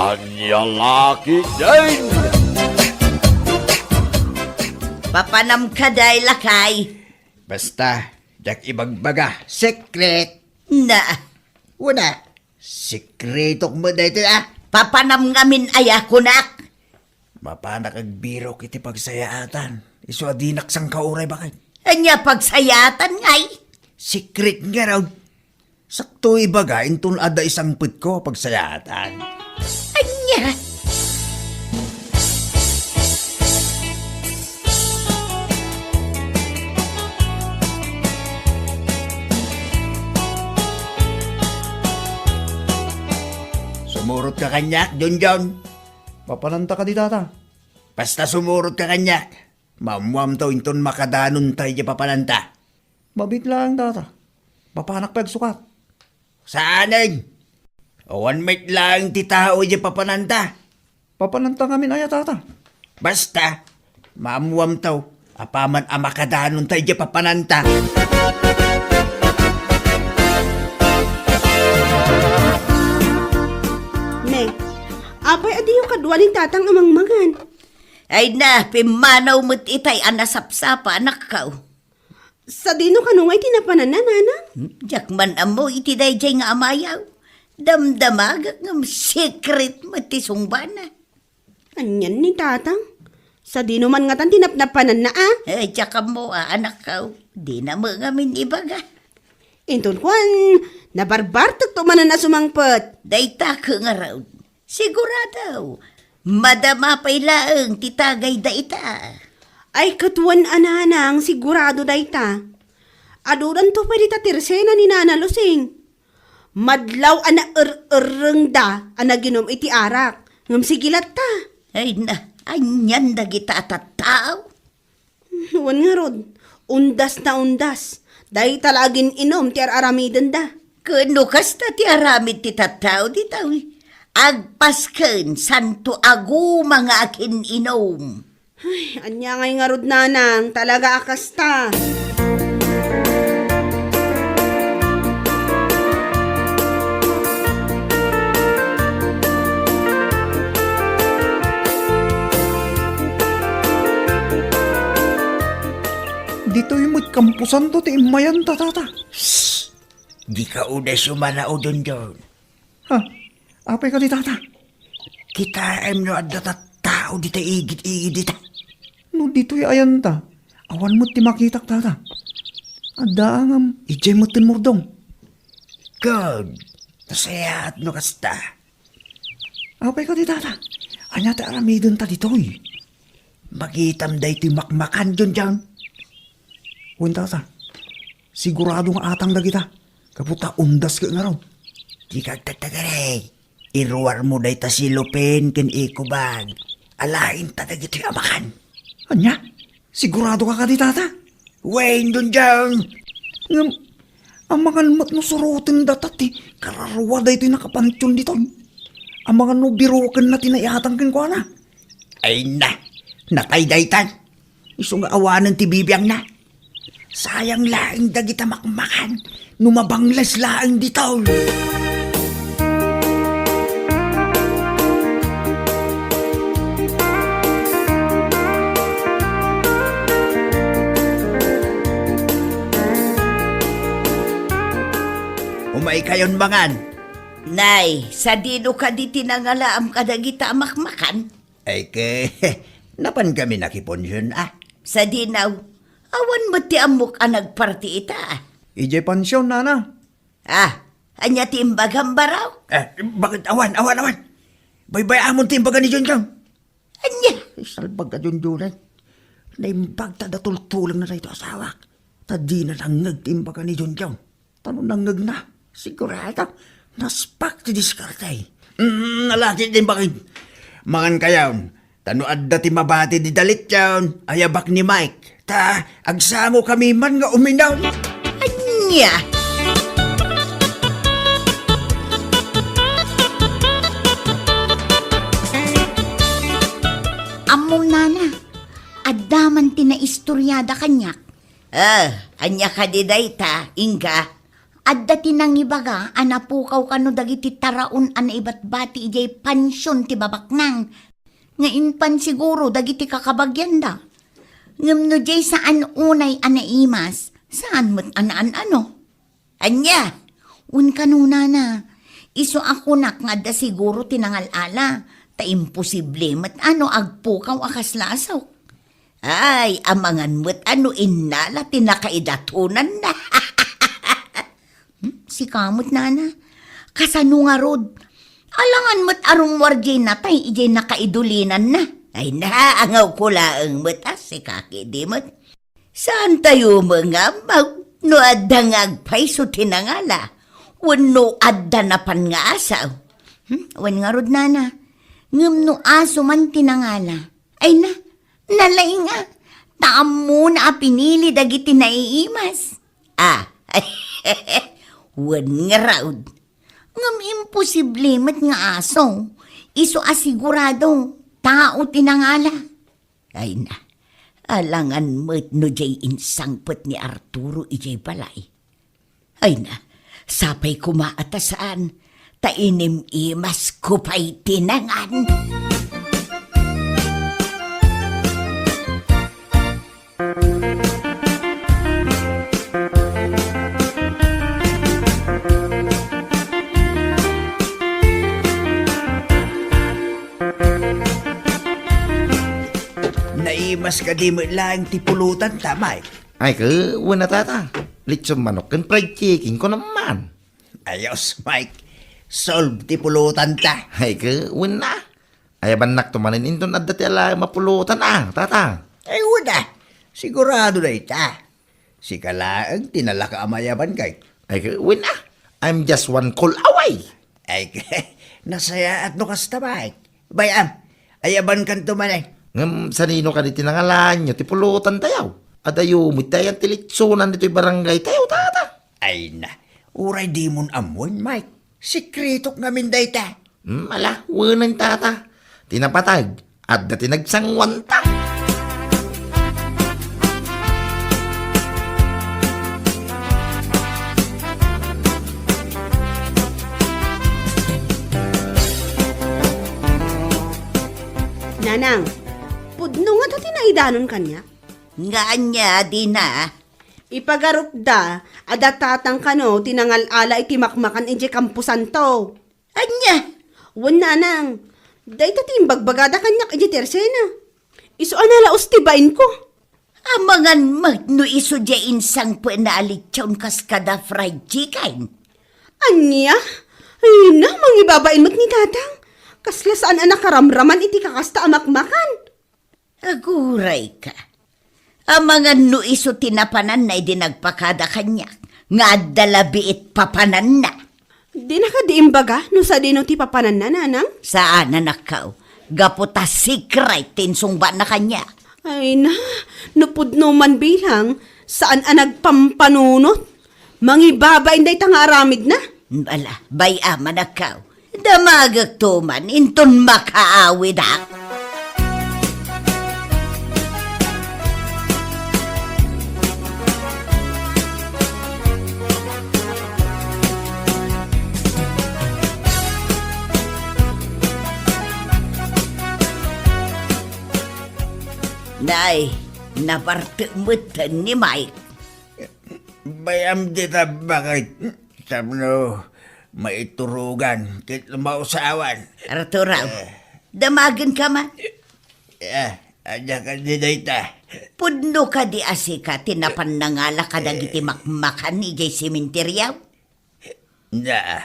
Anya laki din. Papanam ka day lakay. Basta, dak ibagbaga, secret. Na, Wala, sekretok mo dito papanam ngamin aya kunak. Mapana kag biro kiti pagsayaatan. Iso adinak sang kauray bakit? Anya pagsayatan ngay. Secret nga raw. Sakto ibaga, intun ada isang put ko pagsayaatan. Anya. Sumurot ka kanyak, John. Papananta ka di tata. Basta sumurot ka kanyak. Mamuam to intun makadanon tayo di papananta. Mabit lang tata. Papanak pa sukat. Saaning? One mate lang ti tao di papananta. Papananta kami na ya tata. Basta, mamuam to. Apaman ang makadanon tayo di papananta. Ne, apay adiyo kadwaling tatang amang mangan. Ay na, pimanaw mo't itay anasapsapa anak ka. Sa dino kanungay tinapanan na nanang. Jakman amo iti day jay nga amayaw. Damdamagak ng secret matisong bana. Anyan ni tatang. Sa dino man nga tan tinapnapanan na Ay, tsaka mo anak ka. Di na mo ngamin ibaga. Intun kwan, nabarbartok to manan na sumangpet. Dayta ka nga raw. Sigurado. Madama pa'y laeng titagay da ita. Ay katuan ananang sigurado dayta. Aduran to pwede ta tirsena ni Nana Lusing. Madlaw ana ereng da ana ginom iti arak. Ngam sigilat ta. Ay na, anyan da kita tataw. Wan nga rod, undas na undas. Day talagin inom ti aramiden da. Kano kasta ti aramid ti tataw di tawi. Agpasken santo agu mga akin inom. Ay, anya ngay nga rod nanang, talaga akasta. Dito yung mo't kampusan to ti imayan tata. Di ka una sumanao dun, John. Ha? Apay ka di tata. Kita no adda tao di ta igit-igit di ta. No dito yung ayan ta. Awan mo't ti makitak tata. Adaangam, ijay mo't tinmurdong. God, nasayat no kasta. Apay ka di tata. Anya ta aramidon ta ditoy. Magitam day ti makmakan dun, John. Uwan tata. Sigurado nga atang dagita. Kaputa undas ka nga raw. Di kag tatagare. Iruwar mo day ta si Lupin ken ikubag. Alain ta dagiti amakan. Anya? Sigurado ka di tata. Wayne dun, John. Ngam, ang mga mat no surutin datati. Kararwa da ito'y nakapantyon dito. Ang mga no biroken na tinayatang kin ko na. Ay na, natay daytan. Iso nga awanan ti bibiyang na. Sayang laing dagita makmakan. Numabanglas laing ditaw. Umay kayon mangan. Nay, sa dino ka di tinangalaam kadagita makmakan. Ay ke, napan kami nakiponsyon Sa dinaw, awan mo ti amok ang nagparti ita. Ijay pansyon, nana. Anya ti imbagambaraw? Bakit awan? Baybay amon timbaga ni John John. Anya? Salbag ka John John naimbag ta datultulang na sa ito asawak. Tadi na nangag timbaga ni John John. Tano nangag na? Sigurado. Naspak ti diskartay. Nalaki din bakit? Mangan kayaw. Tano adda ti mabati di dalit yawn. Ayabak ni Mike. Ta, agsango kami man nga uminaw. Anya? Among nana, addaman ti na istoryada kanyak. Anya ka di dayta, Inga. At dati nang ibaga, anapukaw ka no dagiti taraon ana ibat bati ijay pansyon ti babaknang. Ngayon pan siguro dagiti kakabagyan da. Ngam no jay saan unay anaimas, saan mo't ano? Anya, un kanuna na. Iso ako nak nga da siguro tinangalala. Ta imposible mat ano agpukaw akas lasaw. Ay, amangan mo't ano inala tinakaidatunan na. Si kamot nana, kasano nga rod. Alangan mo't arong warjay natay, ijay nakaidulinan na. Ay naangaw ko laang mo't si kaki di mo't. Saan tayo mga mag, no adda nga agpay so tinangala. Wano adda na pan nga asaw. Wan nga rod nana, ngam no aso man tinangala. Ay na, nalay nga, taam mo na pinili dagiti naiimas. Wan nga raod. Ngam imposible mat nga aso. Iso asigurado, tao tinangala. Ay na, alangan mat no jay insangpet ni Arturo ijay balay. Ay na, sapay kumaatasaan, tainim imas kupay tinangan. Naimas ka di mo lang tipulutan, tama eh. Ay ke, wala tata. Lechon manok kan fried chicken ko naman. Ayos, Mike. Solve tipulutan ta. Ay ke, wala. Ay banak tumanin inton at dati ala mapulutan tata. Ay, wala. Sigurado na ita. Si Kalaang tinala ka amayaban kay. Ay ke, wala. I'm just one call away. Ay, nasaya at nukasta, Mike. Bayam, ayaban kan tumanay. Ngam sanino ka di tinangalan nyo, tipulutan tayaw. Adayo, mitayan tilitsunan dito'y barangay tayo, tata. Ay na, uray di mon amon, Mike. Sikretok ngamin dayta. Ala, wanan tata. Tinapatag, at dati nagsangwanta. Nanang, pudno nga dati naidanon kanya. Nga anya di na. Ipagarup da, adatatang kano, tinangalala iti makmakan iti kampusan to. Anya, Wan nanang, day tati bagbagada kanyak iti tersena. Iso anala ustibain ko. amangan magno iso jay insang po na alitsawn kas kada fried chicken. Anya? Ay na, mangibabain mo't ni tatang. Kasla saan anak karamraman iti kakasta amakmakan. Aguray ka. Amangan no iso tinapanan na idinagpakada kanya. Nga dalabiit papanan na. Di na ka diimbaga no sa dino ti papanan na nanang? Saan na nakaw? Gaputa secret tinsungba na kanya. Ay na, nupudno man bilang, saan nagpampanunot? Mangibabain day tanga aramid na. Bala, baya manakaw. Damagag tuman, inton makaawid ak. Nay, napartumutan ni Mike. Bayam dita bakit? Sabno, maiturugan, kit mausawan. Arturaw, damagan ka man. Adya ka di dayta. Pudno ka di asika, tinapan na nga la kadagiti makmakan ni jay simenteryaw. Na,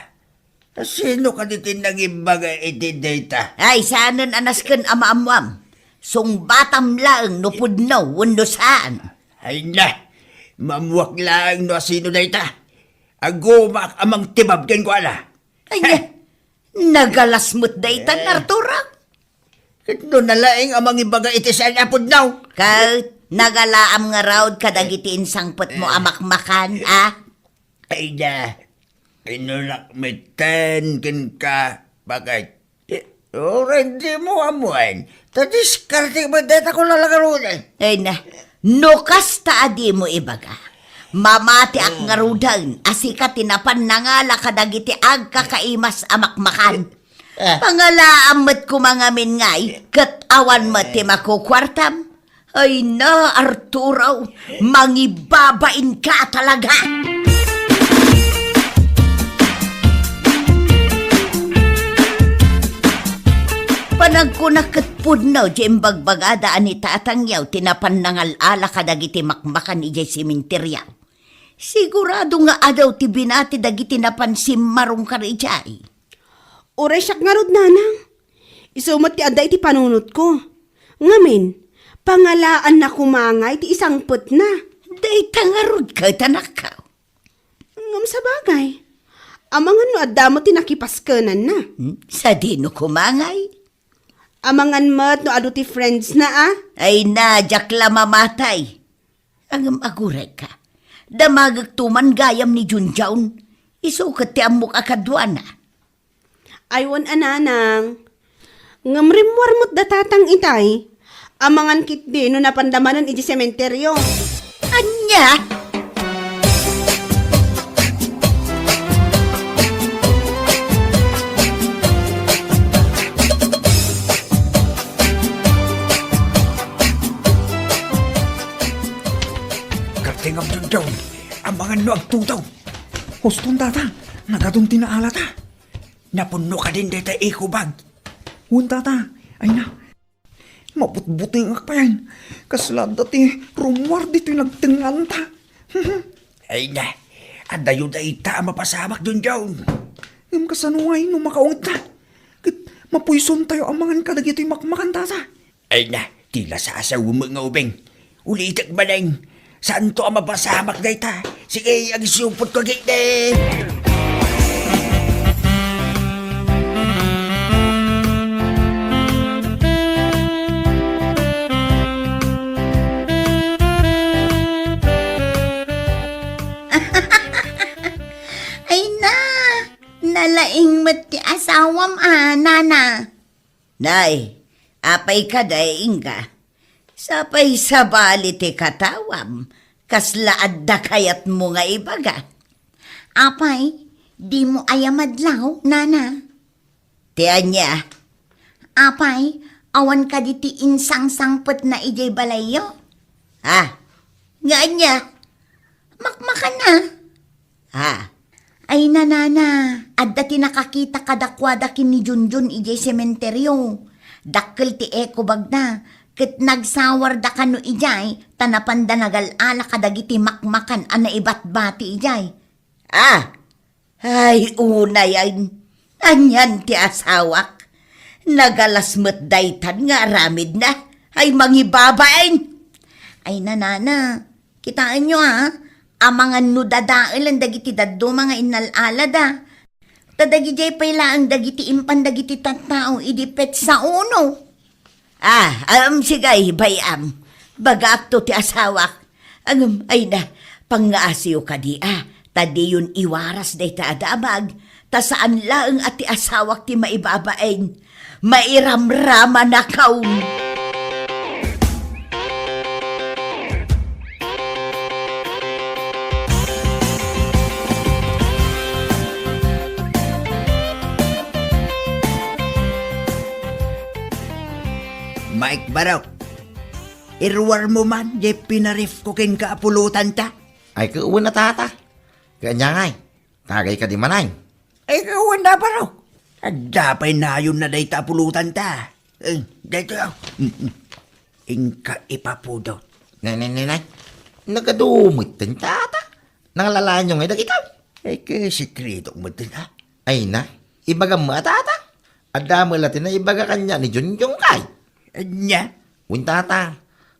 sino ka di tinagibaga iti dayta? Ay, saanan anasken ama-amwam. Sung batam lang no pudno, wano saan. Ay na, mamuwak lang no sino dayta. Agumak amang tibabgan ko ala. Ay, nagalasmut daytan, Arturaw. Kito nalaing amang ibaga iti sa napod now. Kahit nagalaam nga raod kadagiti insangpot mo amakmakan, Ay na, inulak may ten kin ka. Bakit? Hindi mo amuan. Tadiskarte ba data ko lalagarunan? Ay na, no kasta adi mo ibaga. Mamati ak nga rudan, asika tinapan na nga lakadagiti ag kakaimas amakmakan. Pangalaan mo't kumangamin ngay, kat awan mo't ti makukwartam. Ay na, Arturo, mangibabain ka talaga. Panagkunakatpud no, jem bagbagada ani tatangyaw, tinapan nangalala kadagiti makmakan ijay simenterya. Sigurado nga adaw ti binati dagiti napansim marong karijay. Oray siyak nga rod, nanang. Isumat ti aday ti panunot ko. Ngamin, pangalaan na kumangay ti isang put na. Day tangarod ka, tanakaw. Ngam sa bagay. Amangan no adda mo ti nakipaskanan na. Sa dino kumangay? Amangan mo't no ado ti friends na ah. Ay na, jakla mamatay. Ang aguray ka. Damagagtuman gayam ni Junjaun. Isukat ti amok akadwana. Aywan ananang. Ngamrimwar mo't datatang itay. Amangan kit di no napandamanan iti sementeryo. Anya? Kartingam dyan daw, ang mga no agtutaw. Hustong tata, nagadong tinaala ta. Napuno ka din dito iko bag. Hun tata, ay na. Maputbuting ak pa yan. Kaslan dati, rumwar dito yung nagtingan ta. Ay na, adayo da ita mapasamak dyan daw. Ngam kasanuay no makaungit ta. Kit mapuison tayo ang mga kadagito yung makmakan tata. Ay na, tila sa asaw mga ubeng. Ulitak ba na saan to ang mapasamak na ita? Sige, ang isupot ko gite. Ay na, nalaing mo't ti asawam nana. Nay, apay ka daing ka. Sapay sa bali ti katawam, kaslaad da kayat mo nga ibaga. Apay, di mo ayamadlaw, nana. Tiyan niya. Apay, awan ka di ti insang sangpot na ijay balayo. Ha? Nga niya. Makmakan na. Ha? Ay nanana, adda ti nakakita kadakwada kin ni Junjun ijay sementeryo. Dakkel ti eko bagna. Ket nagsawar da kano ijay, tanapan da nagalala kadagiti makmakan ana ibat bati ijay. Ah, ay una yan. Anyan ti asawak. Nagalasmet daytan nga aramid na. Ay mangibabain. Ay nanana, kitaan nyo amangan no dadael ang dagiti daddo mga inalala da. Tadagi jay pala ang dagiti impan dagiti tattao idipet sa uno. Sigay, bayam. Bagakto ti asawak. Ay na, pangaasiyo ka di tadi yun iwaras day ta adamag. Ta saan lang at ti asawak ti maibabain. Mairamrama na kaun. Mike Barok, irwar mo man, di pinarif ko kin kaapulutan ta. Ay kauwan na tata. Kanya ngay, tagay ka di manay. Ay, kawan na Barok. At dapay na yun na day tapulutan ta. Dito ako. Ingka ipapudot. Nay. Nagadumit din tata. Nangalaan nyo ngay dagitaw. Ay, kasikreto mo din Ay na, ibaga mo tata. Adamo latin na ibaga kanya ni Junjung kay. Anya? Wintata,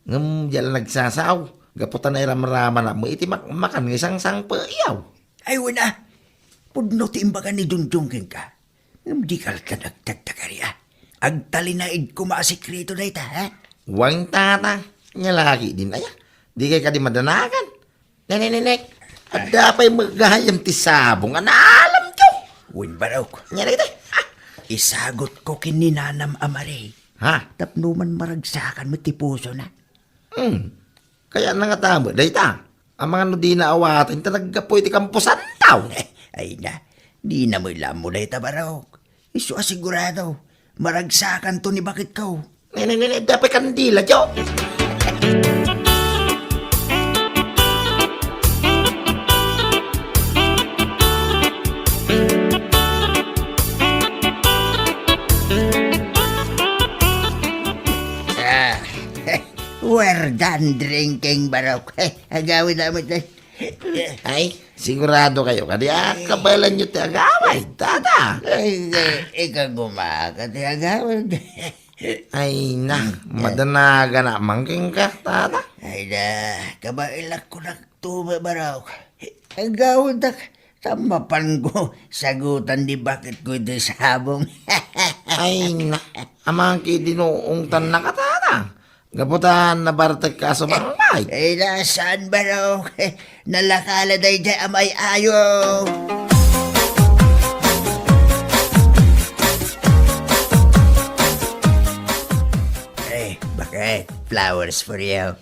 ngam jala nagsasaw. Gaputan na iramrama na mo iti makan ng isang payaw. Ay, wala. Pudno ti imbaga ni Junjung ka. Ngam di ka nagtagtakarya. Agtalinaid ko maasikreto na ita, ha? Wang tata, nga lagi din aya. Di kay ka di madanagan. Nenek, at dapay magahayam ti sabong, anaalam ko. Win Barok. Nga na kita. Isagot ko kininanam amare. Ha? Tapno man maragsakan mo ti puso na. Kaya na nga tamo, day ta. Ang mga no di naawatin talaga po iti kampusan daw. Ay na, di na mo ilam mo na itabarok. Isu asigurado, maragsakan to ni bakit ka. Dapat kandila, Jo. We're done drinking, barok. Agawin namin tayo. Ay, sigurado kayo. Kaya kabalan nyo ti agaway, tata. Ay, ikaw gumakat, agawin. Ay na, madanaga na mangking ka, tata. Ay na, kabailak ko na tuba, barok. Agawin na, tamapan ko, sagutan di bakit ko ito sabong. Ay na, amang kidinuong tan na ka, tata. Gaputan na bartek ka sa barangay. Ay nasaan, barok? Nalakala day dyan amay ayo. Bakit? Flowers for you.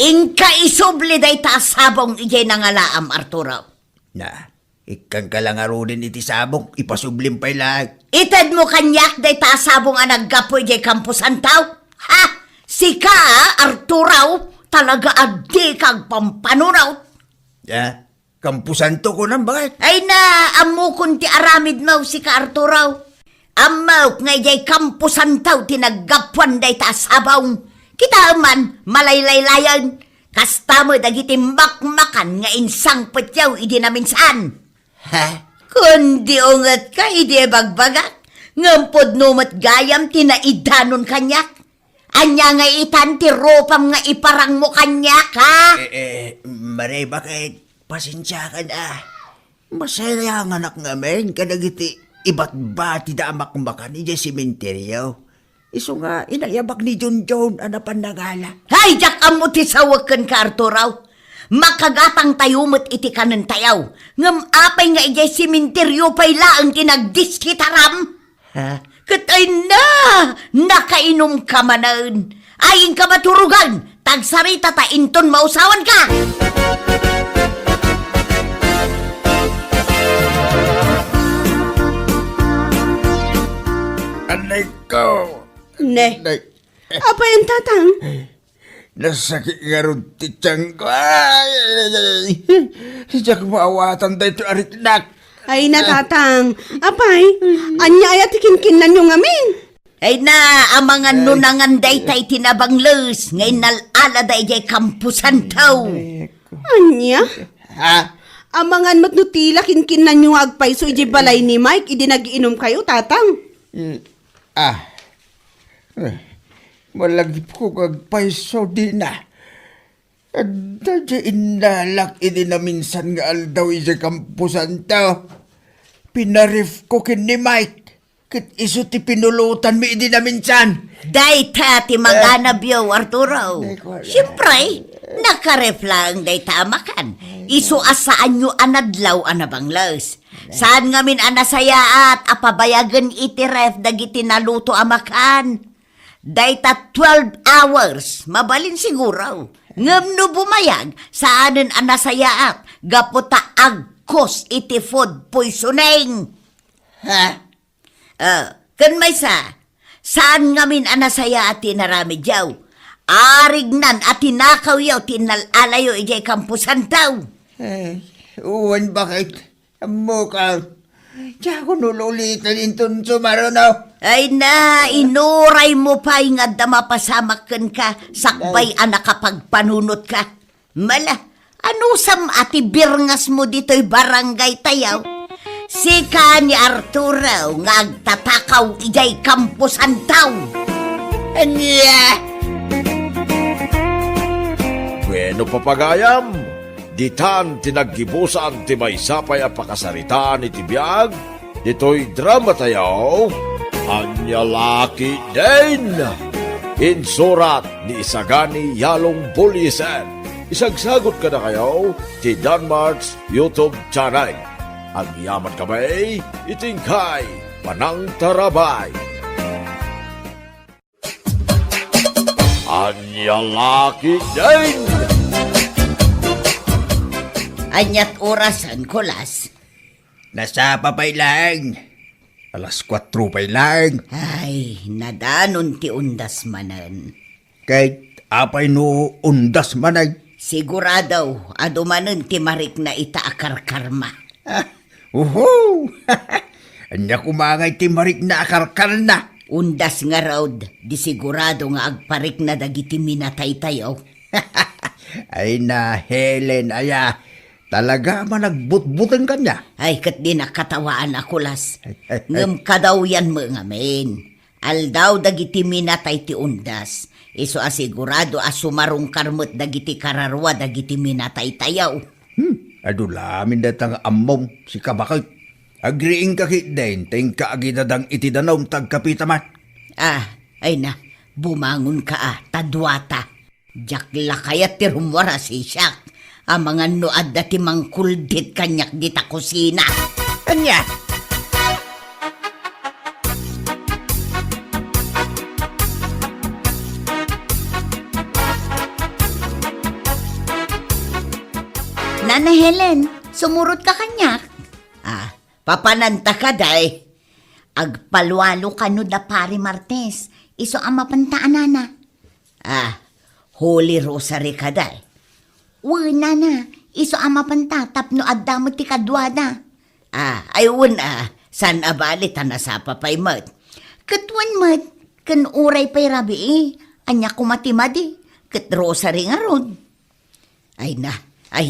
Inka isubli day ta sabong ijay nangalaam, Arturo. Na, ikang kalangarunin iti sabong, ipasublim pa'y lahat. Ited mo kanyak day ta sabong ang naggapoy ijay kampusan tao. Ha? Sika, Arturo, talaga adi kag pampanunaw. Ya, kampusan to ko nang bakit? Ay na, amo kun ti aramid mo si ka Arturo. Amaw nga ijay kampusan tao tinaggapuan day ta sabong. Kita man, malaylaylayan. Kasta mo dagiti makmakan nga insang petyaw idi na minsan. Ha? Kundi ungat ka, idi bagbagak. Ngampod numat gayam tinaidanon kanyak. Anya nga itan ti ropam nga iparang mo kanyak, ha? Maray, bakit? Pasensya ka na. Masaya ang anak ngamin, kadagiti iba't bati da amak-makan ija simenteryo. Iso nga, inayabak ni John John, anapan nagala. Hay, jak amo ti sawakan ka, Arturo. Makagatang tayumot iti kanan tayaw. Ngam apay nga ijay simenteryo pa'y laang tinagdiskitaram. Ha? Katay na! Nakainom ka manan. Ayin ka maturugan. Tagsarita ta inton mausawan ka. Anay ko! Ne, Anay, apa yung tatang? nasakit nga ron ti tiyang ko. Ay! Siya kumawatan tayo ito ariknak. Ay na tatang, apay, anya ay atikinkin na nyo ngamin. Ay na, ang mga nunangan day tay tinabanglos. Ngayon nalala day jay kampusan tao. Anya? Ha? Amangan matnutila kinkin na nyo agpay so iji balay ni Mike, idi nagiinom kayo tatang. Malagip ko kag paiso di na. At dadya inalak idi na minsan nga aldaw ija kampusan tao. Pinarif ko kin ni Mike. Kit iso ti pinulutan mi idi na minsan. Day ta ti maganab yo, Arturo. Siyempre, nakareflang day ta amakan. Iso asaan nyo anadlaw anabanglos. Saan ngamin anasaya at apabayagan iti ref dagiti naluto amakan. Day ta 12 hours, mabalin siguro. Ngam no bumayag, saanin anasaya at gaputa agkos iti food poisoning. Ha? Kan may saan ngamin anasaya at tinarami jaw? Arignan at tinakaw yaw, tinalalayo ijay kampusan taw. Uwan bakit? Amo ka. Diya ko nululitan inton sumarunaw. Ay na, inuray mo pa nga damapasamakan ka, sakbay anak kapag panunot ka. Mala, anusam ati birngas mo dito'y barangay tayaw? Sika ni Arturo nga agtatakaw ijay kampusan taw. Anya? Bueno papagayam, ditan tinaggibusan ti may sapay a pakasarita ni tibiyag, dito'y drama tayo, Anya Laki din. Insurat ni Isagani Yalong Buliesen. Isagsagot ka na kayo ti Danmarks YouTube channel. Ang yaman kamay, itingkay, panang tarabay. Anya Laki din. Anyat orasan, Kulas. Nasa papay lang. Alas 4 pay lang. Ay, nadanon ti undas manan. Kahit apay no undas manay. Siguradaw, adumanon ti marik na itaakar karma. Uhu! Anya kumangay ti marik na akarkar na. Undas nga raud, di sigurado nga agparik na dagiti minatay tayo. Ay na, Helen, aya. Talaga managbutbutan ka niya. Ay, kat di nakatawaan ako, Las. Ngam kadaw yan mo ngamin. Aldaw dagiti minatay ti undas. Iso asigurado asumarong karmot dagiti kararwa dagiti minatay tayaw. Adulamin datang amom si kabakit. Agriing kakit din, ting kaagidadang itidanom tagkapitaman. Ay na, bumangon ka tadwata. Jakla kayat ti rumwara si Siak. Ang mga noad dati mangkuldit kanyak di ta kusina. Anya? Nana Helen, sumurot ka kanyak. Papananta ka day. Agpalwalo ka no da pari Martes. Iso ang mapantaan nana. Holy Rosary ka day. Nana, iso ang mapanta tapno adamo ti kadwada. Ayun san abali tanasa papay mat. Katwan mat, kan uray pay rabi anya kumatimadi, kat Rosary nga rod. Ay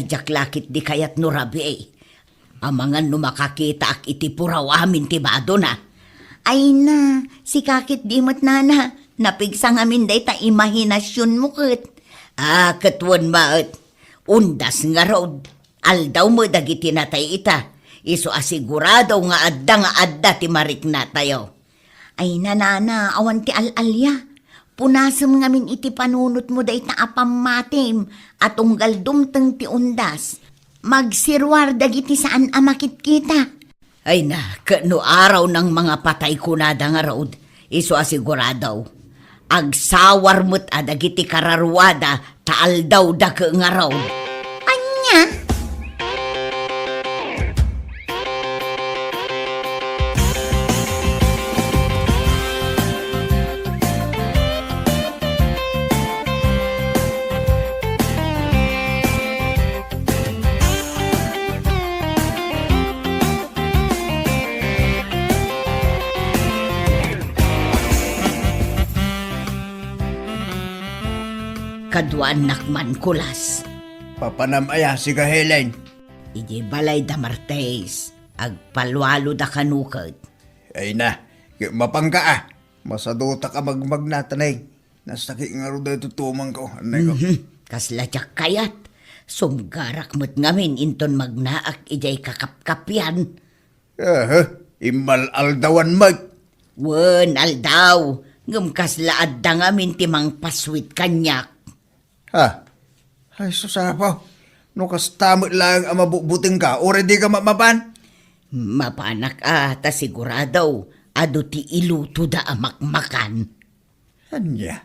jaklakit di kayat no rabi Amangan no makakita ak iti puraw amin ti bado na. Ay na, si kakit di mat nana, napigsang amin day ta imahinasyon mo kat. Katwan maat, undas nga road, aldaw mo dagiti natay ita, iso asigurado nga adda ti marik na tayo. Ay nanana, awan ti alalya, punasam ngamin iti panunot mo day ta apamatim, at unggal dumteng ti undas, magsirwar dagiti saan amakit kita. Ay na, kano araw ng mga patay kunada nga road, iso asigurado. Agsawar mo't adagiti kararwada, taal daw dake nga road. Anya? Kaduan nakman Kulas. Papanamaya si ka Helen. Iji balay da Martes, agpalwalo da kanukad. Ay na, mapangka Masaduta ka magmagnatanay. Nasaki nga ro dahi tutumang ko. Anay ko. Kasladyak kayat. Sumgarak mo't ngamin inton magnaak ijay kakapkapyan. Imal aldawan mag. Wen aldaw, ngam kaslaad da ngamin timang paswit kanyak. Ay susapaw. No kastamot lang ang mabubuting ka. O ready ka mapan? Mapanak ta sigurado. Ado ti iluto da amakmakan. Anya,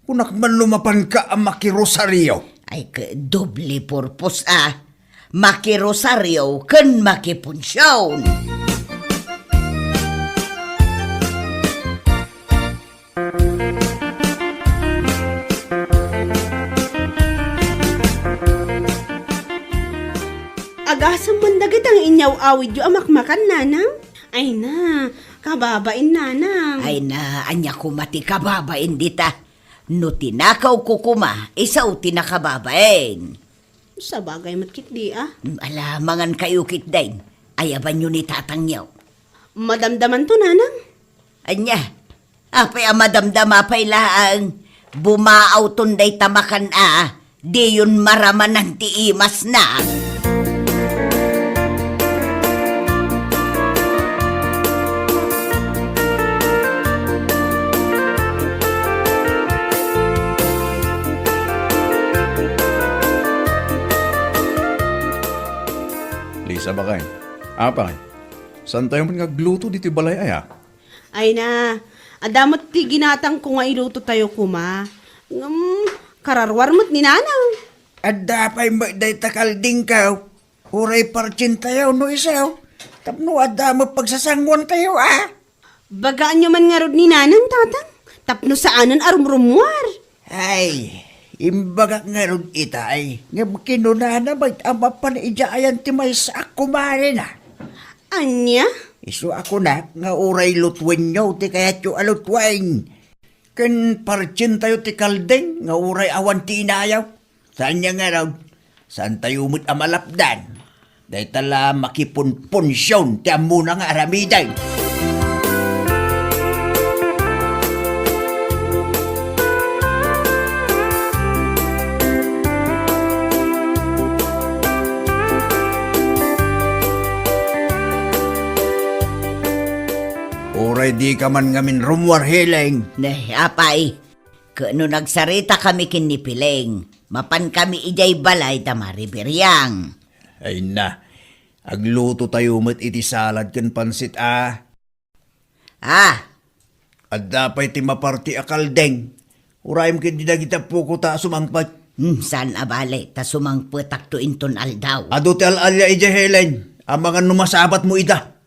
kunak man lumapan ka ang makirosaryo. Ay ka doble purpose makirosaryo ken makipunsyon. Agasam man dagat ang inyaw awid yu amakmakan nanang. Ay na, kababain nanang. Ay na, anya kumati kababain dita. No tinakaw ko kuma, isaw tinakababain. Sa bagay matkit di Alamangan kayo kitdain, ayaban nyo ni tatangyaw. Madamdaman to nanang. Anya, apay madamdama pay laang, bumaaw tunday tamakan di yun maramanan ti imas na. Lisa ba kayo? Apa kayo? Saan tayo man ngagluto dito balay aya? Ay na, adamot ti ginatang ko nga iluto tayo kuma. Kararwar mo't ni nanang. Adda pa'y magday takalding ka. Uray parchin tayo no isaw. Tapno ada mo pagsasangwan tayo Bagaan nyo man nga rod ni nanang tatang. Tapno saanan arumrumwar. Ay, imbaga nga ron itay. Nga kinunana mag-ama pa na ijaayan ti may sa ako na. Anya? Iso ako na, nga uray lutwin nyo, ti kaya tiyo alutwin. Ken parchin tayo ti kaldeng, nga uray awan ti inayaw. Saan niya nga raw? Saan tayo mo't amalapdan? Dahil tala makipunpunsyon, ti amuna nga aramiday. Uray di ka man ngamin rumwar hiling. Neh, apay. Kano nagsarita kami kinipileng. Mapan kami ijay balay tamaribiryang. Ay na, agluto tayo mo't iti salad ken pansit Ah, At dapay ti maparti akaldeng. Urayam ken di dagita puko ta sumangpat. saan abale, ta sumangpetak to inton aldaw. Ado ti alalya ija Helen. Ang mga numasabat mo ida.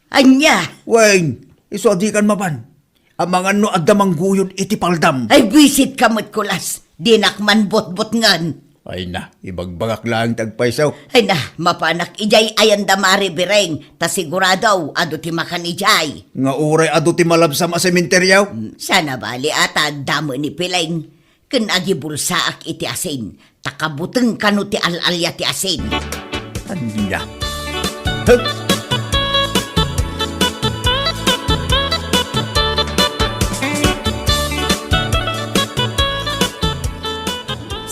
Anya! Weng, iso di kan mapan. Ang mga no adamang guyon iti paldam. Ay, bisit kamot kulas. Dinakman bot-bot ngan. Ay na, ibagbagak lang tagpaisaw. Ay na, mapanak ijay ayan damari bireng. Ta siguradaw, ado ti makan ijay. Nga uray ado ti malabsam a sementeryaw. Sana bali ata damo ni pileng. Ken agi bulsaak iti asin. Takabuteng kanu ti alalya ti asin. Anya.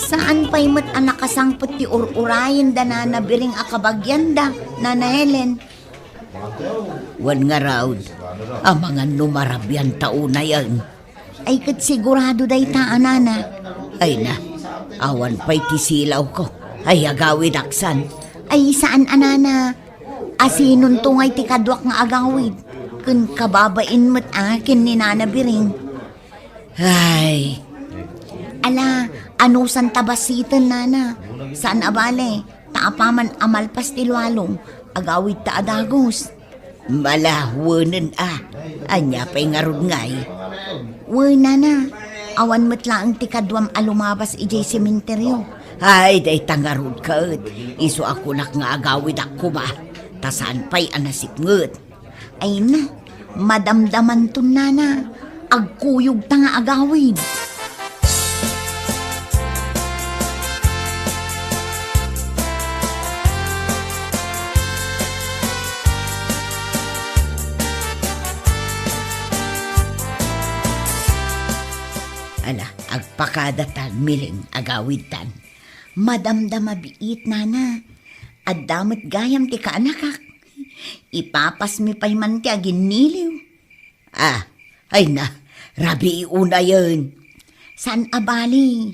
Saan pa'y mat anak kasangpot ti ururayan da na nabiring akabagyan da, Nana Helen? Wan nga raw, ang mga numarabyan taon na yan. Ay kat sigurado day taan, Nana. Ay na, awan pa'y tisilaw ko. Ay agawid aksan. Ay saan, Anana? Asinon tungay ti kadwak nga agawid. Kun kababain mo't akin ni Nana Biring. Ay, ala, anusan tabasitan, Nana? Saan abale? Taapaman amalpas ti lualong. Agawid ta adagos. Malahwanan Anya pa'y ngarod ngay. Uy, Nana. Awan mo't lang ti kadwam alumabas ijay sementeryo. Ay, day tangarod ka't. Iso ako nak nga agawid ako ba? Tasan pa'y anasipngot. Ay na, madamdaman to, Nana. Agkuyog ta nga agawid. Ala, agpakadatan miling agawid tan. Madamdama biit, Nana. At damat gayam ti kaanakak. Ipapas mi pa'y man ti aginiliw. Ay na, rabi iuna yun. San abali?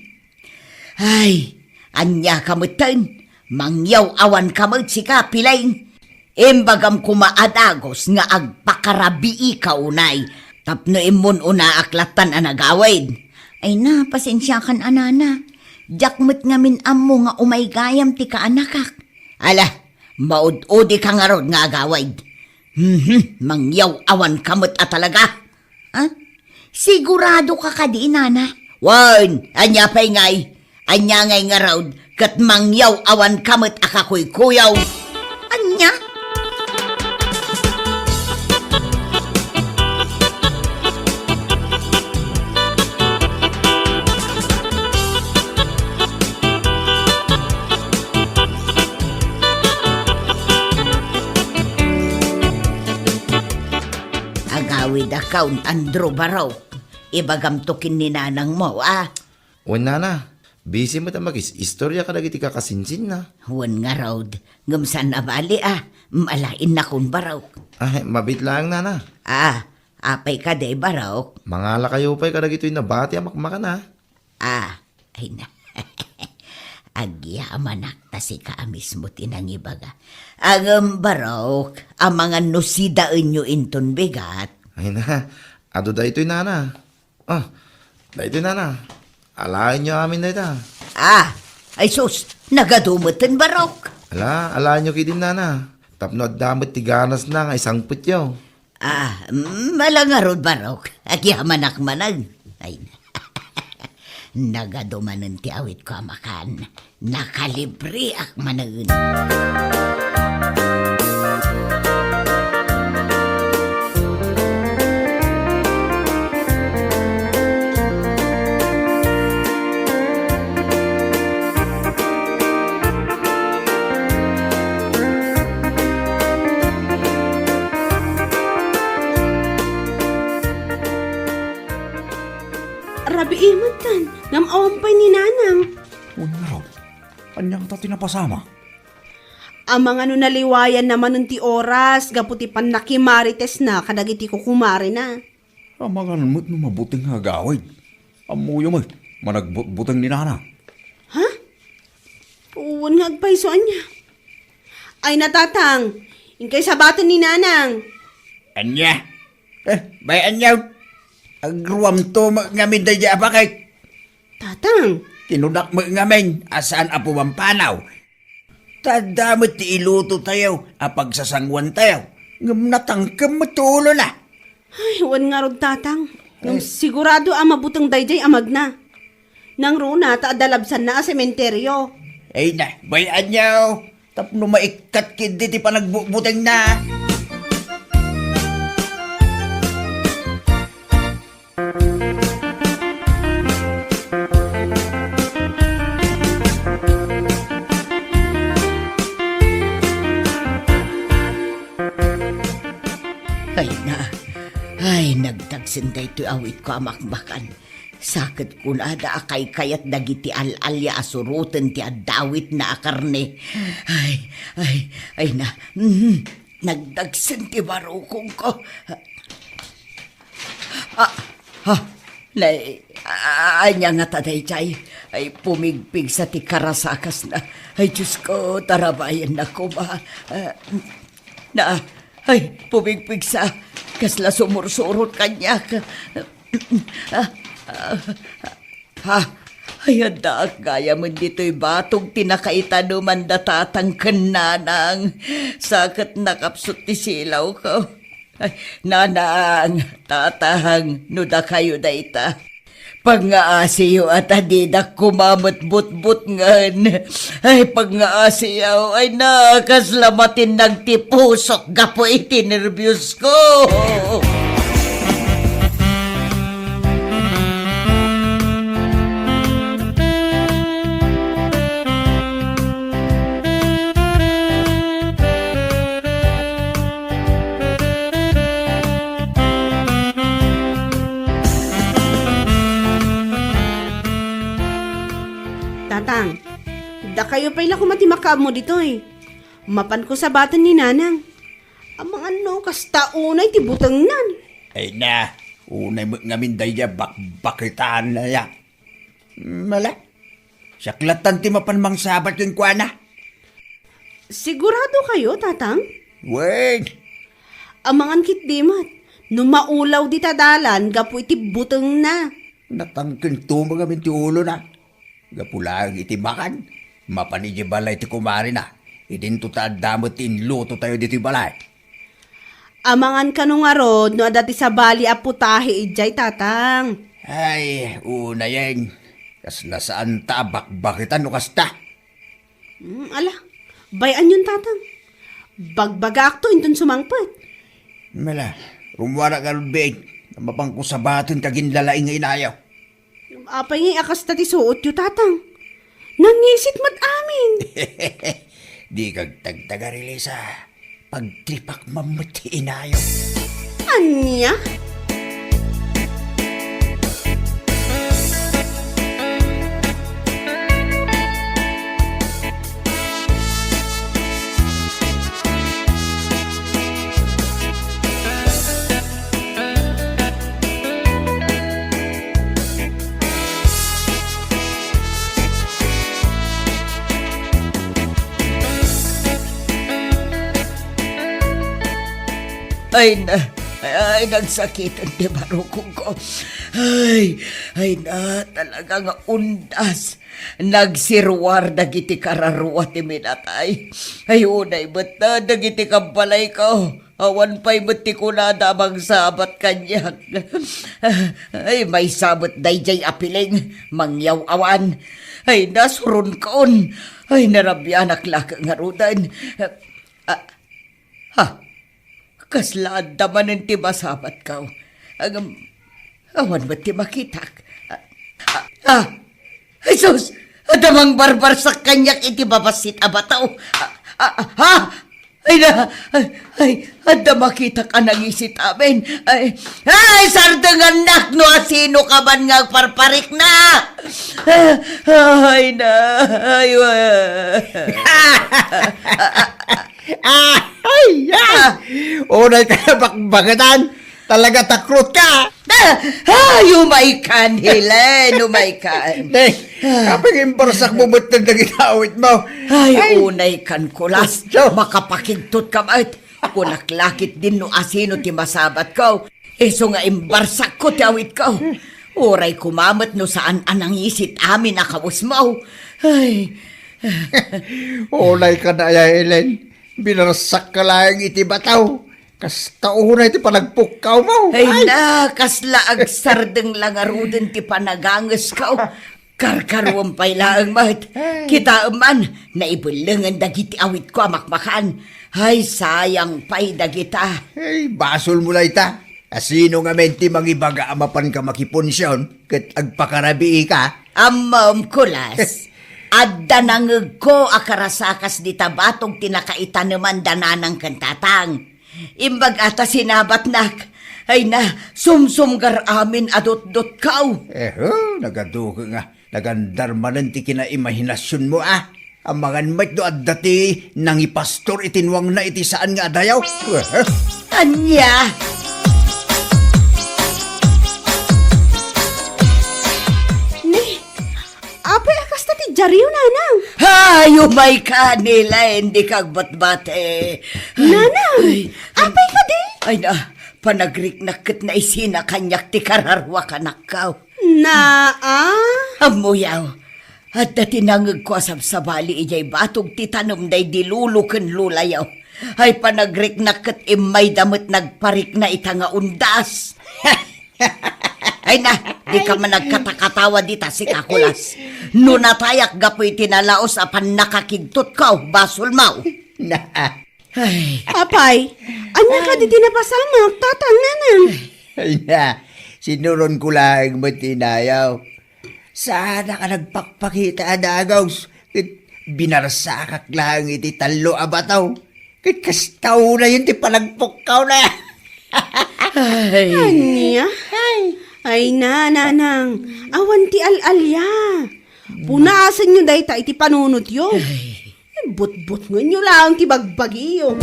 Ay, anya kamutan. Mangyaw awan kamut si kapilain. Imbagam kumaadagos nga agpakarabi ikaunay. Tapno imon una aklatan anagawid. Ay na, pasensya kan, Anana. Jakmut ngamin amo nga umay gayam ti kaanakak. Ala, maud-udi ka nga rod nga agawid. Mangyaw awan kamot talaga. Sigurado ka ka di, Nana? Wan, anya pa'y ngay. Anya ngay nga rod, kat mangyaw awan kamot akakuy-kuyaw. Anya? Agawid account Andrew Barok. Ibagam tokin ni nanang mo, Wan na. Busy mo tamagis. Istorya ka dagiti kakasinsin na. Huwag nga raw, ngamsan na bali, malain na kong Barok. Ay, mabit lang na. Apay ka day, Barok. Mangala kayo pa'y kadagito'y nabati amakmaka na. Ay na. Agyaman ta si kaamis mo tinangibaga. Ang Barok, ang mga nusidaan nyo inton bigat. Ay na, ado da ito'y nana. Da ito'y nana. Alain nyo amin na ita. Ay sus, nagadumutin, Barok. Ala nyo kidin na. Tapno damot tiganas na nga isang putyo. Malangarod barok. Agyaman manag. Ay, nagadumanan ti awit ko amakan. Nakalibre ak managun. Rabi imot tan, ngam awampay ni nanang. Una raw. Anyang ta tinapasama. Ang mga naliwayan naman ng ti oras, gaputi pan nakimarites na, kadagiti ko kumari na. Ang mga namot no mabuting hagawid. Amuyo mo, managbutang ni nana. Ha? Uwan nga agpaisoan niya. Ay natatang, inkay sabatan ni nanang. Anya? Bay anyaw? Agruam to ngamin da dya bakit? Tatang, Tinudak mo ngamin, asaan apo mampanaw? Tadamot ti iluto tayo, apagsasangwan tayo. Ngam natangkam mo tulo na. ay, uwan nga rod tatang. Ngam sigurado ang mabutang dayjay amag na. Nang runa, taadalabsan na a sementeryo. Ay na, bayan niyo. Tapno maikat kindi ti panagbutang na. Ay, nagtagsin da ito awit ko amakmakan. Sakit ko na da akay kayat dagiti alalya asurutan ti adawit na akarne. Ay na. Nagdagsin ti barukong ko. Anya nga taday chay. Ay pumigpig sa ti karasakas na. Ay Diyos ko, tarabayan na ko ba. Ay pumigpig sa kasla sumursurot kanya. Ay, anda, gaya mo dito'y batong tinakaitanuman datatang kananang. Sakit nakapsot ti silaw ko. Ay, nanang, tatahang, nuda kayo da ita. Pangaasiyo at adidak kumamot-but-but ngan. Ay, pangaasiyaw, ay nakaslamatin nagtipusok gapo itinervyos ko. Tatang, da kayo pa'y lako matimakab mo dito eh. Mapan ko sa batan ni nanang. Ang mga kasta unay tibutang nan. Ay na, unay mo ngamin daya bakitaan na ya. Mala, saklatan ti mapanmang sabat yung kwa na. Sigurado kayo, tatang? Wait, Ang mga kitdimat, maulaw di tadalan, gapu iti butang na. natangkin to mga minti ulo na. Gapulang iti makan, mapanigi balay ti kumari na. Idinto ta damot inluto tayo dito balay. Amangan kanong arod, no adati sa bali a putahe ijay, tatang. Ay, una yan. Kasla saan ta bakbakitan no kasta. Ala, bayan yun, tatang. Bagbaga akto, intun sumangpet. Mala, rumwara ka rin big. Mapangkusabatin kagin lalaing nga inayaw. Apay nga akas tati suot yu, tatang. Nangisit mat amin. Di kag tagtagarili sa pagtripak mamati inayaw. Anya? ay nagsakitan ti barukong ko. Ay na talaga nga undas. Nagsirwar dagiti kararwa ti minatay. Ay unay ba't na dagiti kambalay ko. Awan pa'y ba't ti kunada bang sabat kanyak. Ay may sabat dayjay apiling. Mangyaw awan. Ay nasurun kaon. Ay narabyanak laka nga rudan. Kaslaan naman ti masabat ka. Awan ba ti makitak? Jesus! Adamang barbar sa kanyak iti babasit abataw. Ada makita ka nang isit amin. Sardangan nak no asino ka man nga parparik na. Ay na. Unay ka na bakbagatan. Talaga takrot ka. Umay Helen, umay kan. Kapag imbarsak mo ba't nagdagitawit mo? Ay, unay kan kulas. Makapakigtot ka mait. Kunaklakit din no asino ti masabat ko. Eso nga imbarsak ko ti awit ko. Oray kumamat no saan anang isit amin akawus mo. Ay. Unay ka na, Helen. Binarsak ka lang iti bataw. Kas taunay ti panagpukaw mo. Ay na, kasla agsardeng langaruden ti panagangas ka. Karkaruan pa'y laang mat. Kita man, naibulangan dagiti awit ko amakmakan. Ay, sayang pa'y dagita. Ay, basol mo lang ita. Asino nga menti mangibaga amapan ka makiponsyon kat agpakarabi ka. Amam kulas. Adda nangag ko akarasakas di tabatong tinakaita naman dananang kantatang. Imbag ata sinabat nak. Ay na, sumsumgar amin adot-dot kaw. Nagaduka nga. Nagandarmanan ti kinaimahinasyon mo Ang mga mat do at dati nang ipastor itinwang na iti saan nga adayaw. Anya! Apay akas na ti Jariw, nanang. Umay ka nila, hindi kagbat-bate. Nanang, apay ka di? Ay na, panagriknakit na isina kanyak ti kararwa kanakaw. Amuyaw, at dati nangag ko sa bali ijay batog ti tanom day dilulukan lulayaw. Ay panagriknakit imay damit nagparik na itanga undas. Ay na, di ka man nagkatakatawa dita si Kakulas. No natayak gapoy tinalaos apan nakakigtot ka, basol mau. Ay, Apay, anya ka di tinapasamak, tatang nanang. Ay na, sinuron ko lang mo tinayaw. Sana ka nagpakpakita adagaws. Binarsakak lang iti talo abataw. Kit kastaw na yun ti palagpukaw na. Anya? Ay na, nanang, awan ti alalya. Punasan nyo dahi ta iti panunot yo. But-but nga nyo lang ti bagbagi yo.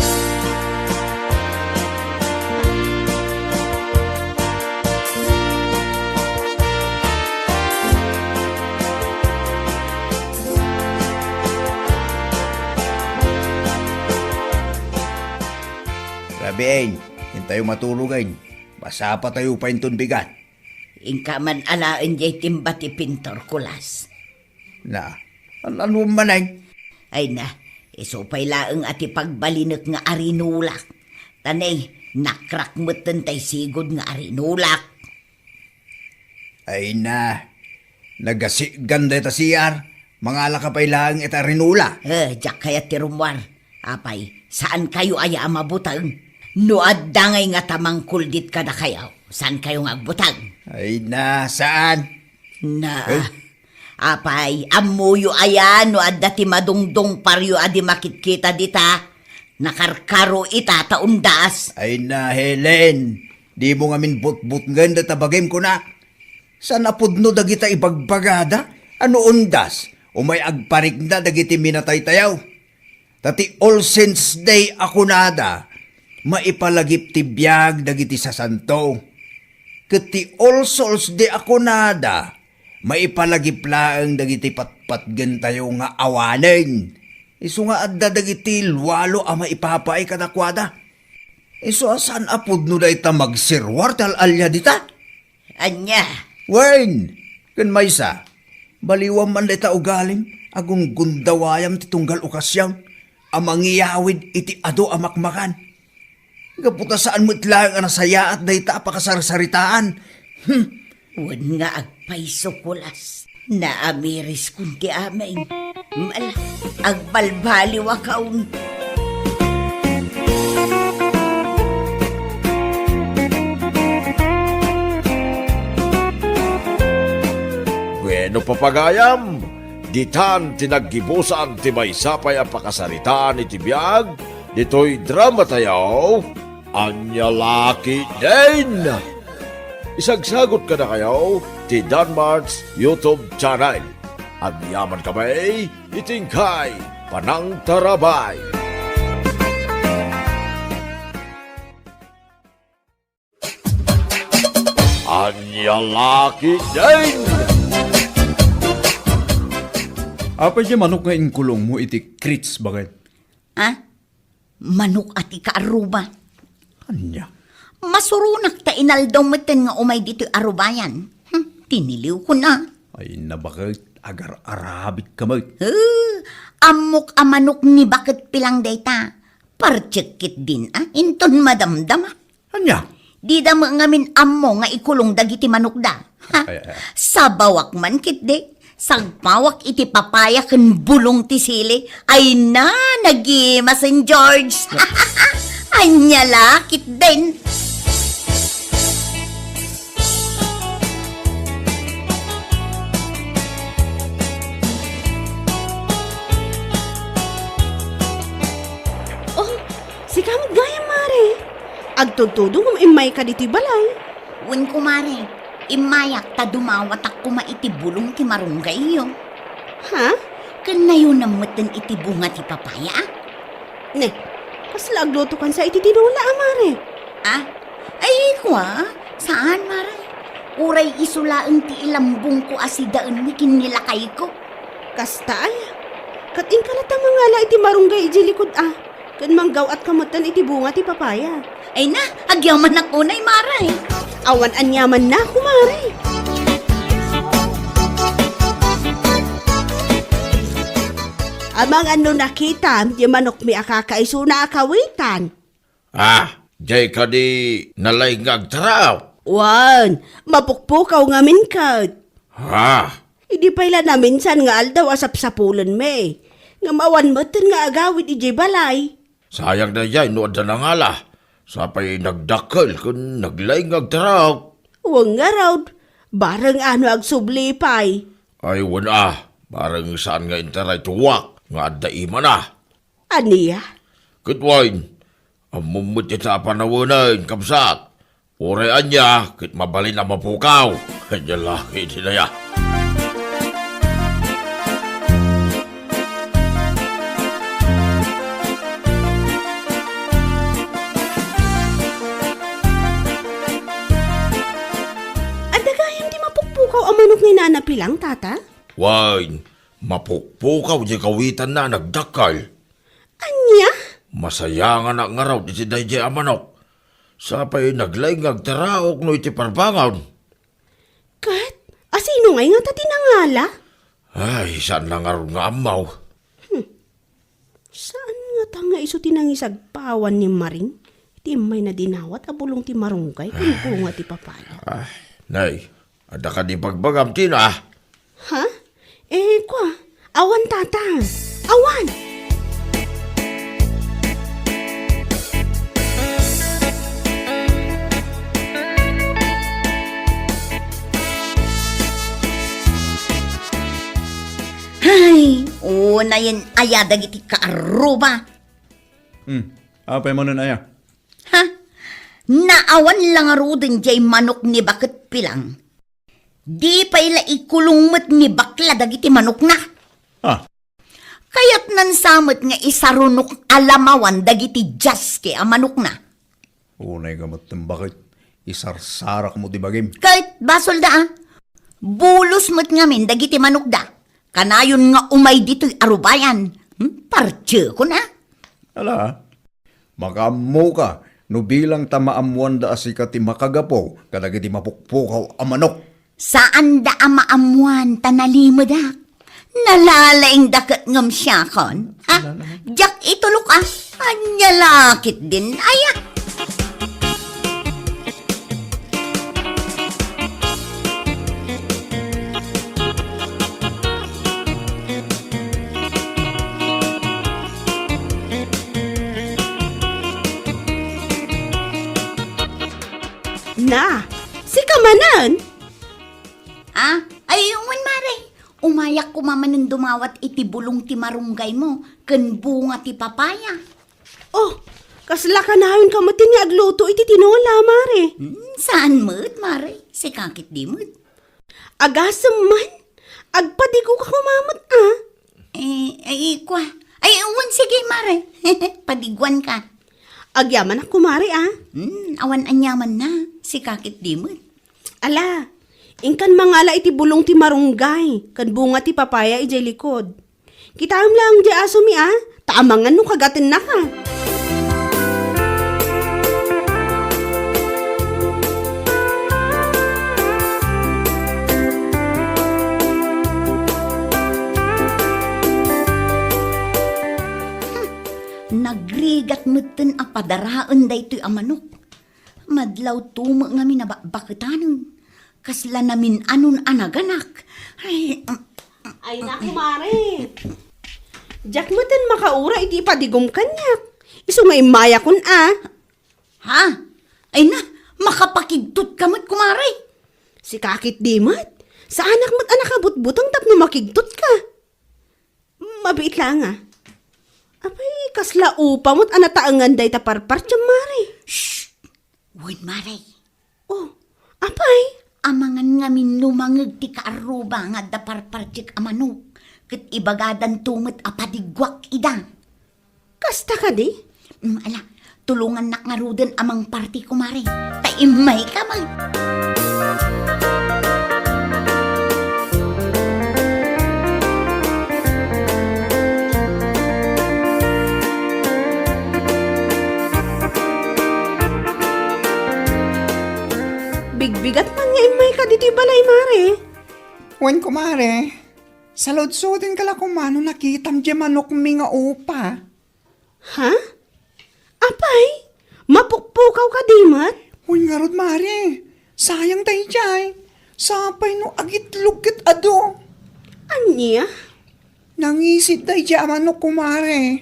Rabiin, hintayo matulugan. Basa pa tayo pa intun bigat. ingka man alaen jay timba ti pintor kulas. Na, ano man ay? Ay na, isupay laeng ati pagbalinek nga arinulak. Tanay, nakrak moten tay sigod nga arinulak. Ay na, nagasigan da ita siyar. Mga lakapay lang ita rinula. Jak kaya ti rumwar. Apay, saan kayo ay amabutang? No addangay nga tamang kuldit ka na kayo. Saan kayo nga agbutang? Ay na, saan? Na, apay, amuyo ayan, no adda ti madungdong paryo adi makitkita dita. Nakarkaro ita taundas. Ay na, Helen. Di mo nga min but-but ganda tabagim ko na. Saan apudno dagita ibagbagada? Ano undas? Umay agparik na dagiti minatay tayaw. Tati All Saints Day ako nada. Maipalagip ti biyag dagiti sa santo. Kati All Souls Day ako nada. Maipalagip laang dagiti patpatgen tayo nga awanen. Isu nga adda dagiti luwalo ang maipapay kadakwada. Iso saan apod no dayta magsirwar tal alya dita? Anya, Wayne, kan maysa, baliwam man dayta ugaling, agong gundawayam ti tunggal okasyang, amang iyawid iti ado amakmakan. Gaputa saan mo't lang ang nasaya at dayta apakasarsaritaan. wan nga agpaiso kulas. Naamiris kundi aming. Mala, agbalbaliw akaun. Bueno papagayam, ditan tinaggibusan ti maysapay a pakasaritaan iti biag, dito'y drama tayo, anya laki din. Isagsagot ka na kayo ti Danmar's YouTube channel. At yaman kami, itingkay Panang Tarabay. Anya laki din. Apay di manok nga inkulong mo iti krits bagay. Ha? Manok at ikaaruba. Anya? Masurunak ta inaldaw meten nga umay dito arubayan. Tiniliw ko na. Ay nabakit, agar-arabit ka mo. Amok a manok ni bakit pilang dayta. Partsekit din inton madamdama. Anya? Di da mo ngamin ammo nga ikulong dagiti manok da. Ha? Ay. Sa bawak man kit de. Sagpawak iti papaya ken bulong ti sili. Ay na, nagima St. George. Anya lakit din. Oh, si kamot gaya, Mare. Agtudtudong imay ka diti balay. Wen kumare, imayak ta dumawatak kuma iti bulong ti marunggay yo. Ha? Ken na yun namutan iti bunga ti papaya. Ne, kasla agluto kan sa iti tinula, Mare. Ah? Ay, kwa? Saan, mare? Uray isulaang ti ilambong ko asidaan ni kinilakay ko. Kasta ay. Kating kalata mga la iti marunggay iti likod Kan manggaw at kamutan iti bunga ti papaya. Ay na, agyaman na kunay, mare. Awan anyaman na, kumare. Amang ano nakita, di manok mi akakaiso na akawitan. Jay ka di nalaingag taraw. Wan, mapukpukaw nga min kat. Hindi pala na minsan nga aldaw asap-sapulan me. Nga mawan moten nga agawid iji balay. Sayang na jay, nood na ngala. Sapay nagdakkel kung naglaingag taraw. Huwag nga raw, barang ano agsublipay. Ay, wala. Parang saan nga interay tuwak. Nga addaima na. Aniya? Kitwain, amumut sa panawanan, kamsat. Urean niya, kit mabalin na mapukaw. Kanya laki dinaya. Adagayam di mapukpukaw ang manok ni Nana Pilang, tata? Wain, mapukpukaw di kawitan na nagdakal. Anya? Masaya nga na nga raw di si Dayjay amanok. Sapay naglaingag taraok no iti parbangaw. Kat, asino ngay nga tati nangala? Ay, saan na nga ron nga amaw? Saan nga tanga iso tinangisagpawan ni Maring? Iti may na dinawat abulong ti marunggay kung bunga ti papaya. Nay, ada ka di pagbagam tina. Ha? Kwa, awan tata. Awan! Ay, una yan ayadag iti kaaruba. Apay mo nun aya? Ha? Naawan lang arudin jay manok ni bakit pilang. Di pa ila ikulungmat ni bakla dagiti manok na. Kaya't nansamot nga isarunok alamawan dagiti jaske a manok na. Unay gamot ng bakit. Isarsarak mo di bagim. Kahit basol da bulos mo't ngamin dagiti manok da. Kanayon nga umay dito'y arubayan. Partye ko na. Ala, makamu ka no bilang tamaamuan da asika ti makagapo, kadagiti mapukpukaw a manok. Saan da amaamuan tanalimadak? Nalalaing dakat ngam siya kon? Ha? Jak itulok Anya lakit din. Aya. Na, si Kamanan! Ayun mare. Umayak ko mamanang dumawat iti bulong ti marunggay mo. Ken bunga ti papaya. Oh, kasla ka nahin kamatin ni agluto iti tinola, mare. Saan mo't mare? Si kakit di mo't. Agasam man, agpadigo ka kumamot, Kwa. Sige mare. Padigwan ka. Agyaman ako, mare, Awan anyaman na. Si kakit di mo't. Ala, ingkan mangala iti bulong ti marunggay, kan bunga ti papaya ijay likod. Kitam lang di asumi, taamangan nung kagatin na ka. Nagrigat mutten a padaraan da ito'y amanok. Madlaw tumo nga minabakitanon. Kasla namin anon anaganak. Ay naku, mare. Jack mo din makaura iti padigom kanyak. Iso nga imaya kun, Ha? Ay na, makapakigtot kamot kumare. Si kakit di mat. Sa anak mo't anak kabutbutang tapno makigtot ka. Mabiit lang, Apay, kasla upa mo't anataangan day taparpar tiyang mare. Woy mare. Oh, apay? Amangan nga minumangag ti kaaruba nga daparpartik amanok. Kat ibagadan tumot apadigwak ida. Kasta ka di? Ala, tulungan na nga ruden amang party kumare. Taimay ka mag... Bigbigat man nga imay ka dito balay, mare. Wen kumare, sa lodsodin ka la kumano nakitam di manok mi nga upa. Ha? Apay? Mapukpukaw ka di mat? Wen nga rod mare, sayang tayo jay. Sapay no agitlog kit ado. Anya? Nangisit tayo di manok kumare.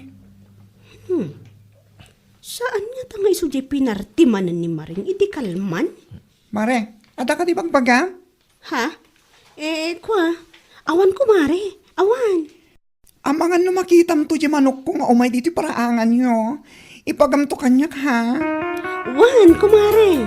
Saan nga tangay sujay pinartimanan ni Maring iti kalman? Mare, ada ka di bagbaga? Ha? Kwa. Awan ko, mare. Awan. Amangan no makitam to di manok ko nga umay dito paraangan nyo. Ipagamto kanyak ha. Awan ko, mare.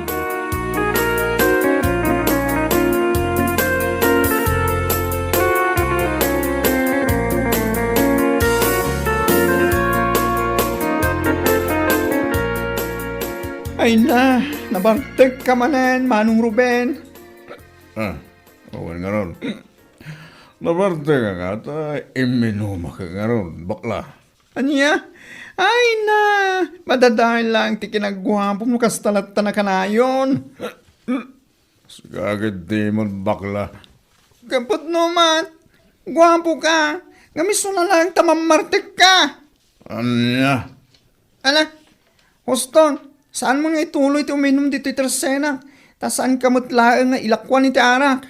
Ay na, nabartek ka manen, Manong Ruben. Awan nga ron. Nabarte ka nga, iminuma ka nga ron, bakla. Anya? Ay na, madadahin lang ti kinagwapo mo kastalata na kanayon. Sagad di mo, bakla. Kapot naman, gwapo ka. Gamiso na lang tamamartek ka. Anya? Ala, Hoston, saan mo nga ituloy ti uminom dito itersena? Ta saan ka matlaang nga ilakwan iti arak?